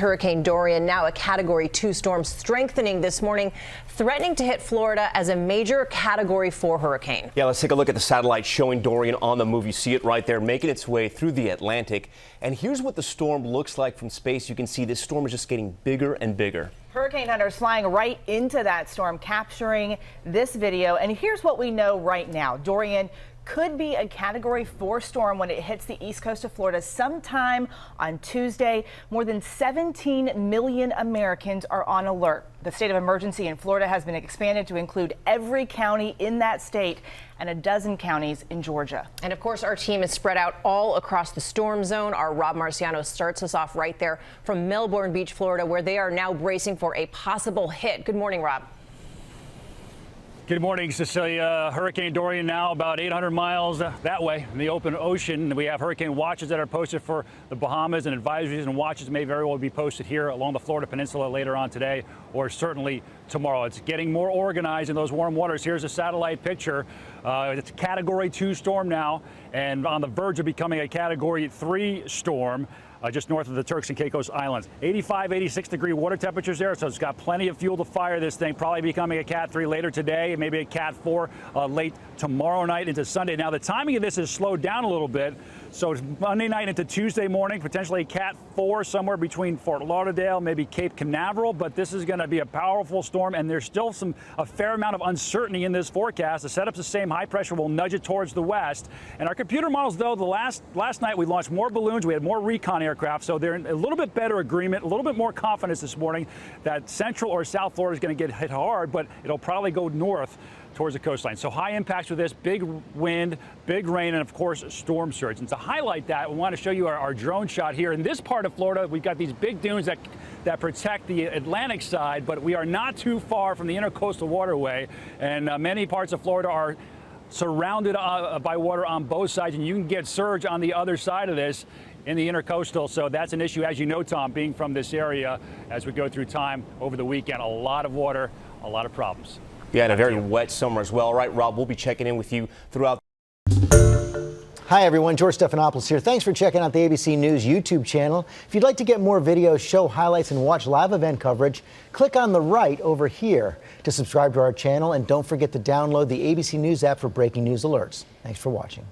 Hurricane Dorian, now a Category 2 storm, strengthening this morning, threatening to hit Florida as a major Category 4 hurricane. Yeah, let's take a look at the satellite showing Dorian on the move. You see it right there, making its way through the Atlantic. And here's what the storm looks like from space. You can see this storm is just getting bigger and bigger. Hurricane hunters flying right into that storm, capturing this video. And here's what we know right now. Dorian could be a Category 4 storm when it hits the east coast of Florida sometime on Tuesday. More than 17 million Americans are on alert. The state of emergency in Florida has been expanded to include every county in that state and a dozen counties in Georgia. And of course, our team is spread out all across the storm zone. Our Rob Marciano starts us off right there from Melbourne Beach, Florida, where they are now bracing for a possible hit. Good morning, Rob. Good morning, Cecilia. Hurricane Dorian now about 800 miles that way in the open ocean. We have hurricane watches that are posted for the Bahamas, and advisories and watches may very well be posted here along the Florida Peninsula later on today or certainly tomorrow. It's getting more organized in those warm waters. Here's a satellite picture. It's a Category 2 storm now and on the verge of becoming a Category 3 storm. Just north of the Turks and Caicos Islands. 85, 86 degree water temperatures there, so it's got plenty of fuel to fire this thing. Probably becoming a Cat 3 later today, maybe a Cat 4 late tomorrow night into Sunday. Now, the timing of this has slowed down a little bit, so it's Monday night into Tuesday morning, potentially a Cat 4 somewhere between Fort Lauderdale, maybe Cape Canaveral, but this is going to be a powerful storm, and there's still a fair amount of uncertainty in this forecast. The setup's the same. High pressure will nudge it towards the west, and our computer models, though, last night we launched more balloons, we had more recon aircraft, so they're in a little bit better agreement, a little bit more confidence this morning that Central or South Florida is going to get hit hard, but it'll probably go north towards the coastline. So high impacts with this, big wind, big rain, and of course storm surge. And to highlight that, we want to show you our drone shot here. In this part of Florida, we've got these big dunes that protect the Atlantic side, but we are not too far from the intercoastal waterway, and many parts of Florida are surrounded by water on both sides, and you can get surge on the other side of this in the intercoastal. So that's an issue, as you know, Tom, being from this area as we go through time over the weekend. A lot of water, a lot of problems. Yeah, and a very wet summer as well. All right, Rob, we'll be checking in with you throughout. Hi, everyone. George Stephanopoulos here. Thanks for checking out the ABC News YouTube channel. If you'd like to get more videos, show highlights, and watch live event coverage, click on the right over here to subscribe to our channel. And don't forget to download the ABC News app for breaking news alerts. Thanks for watching.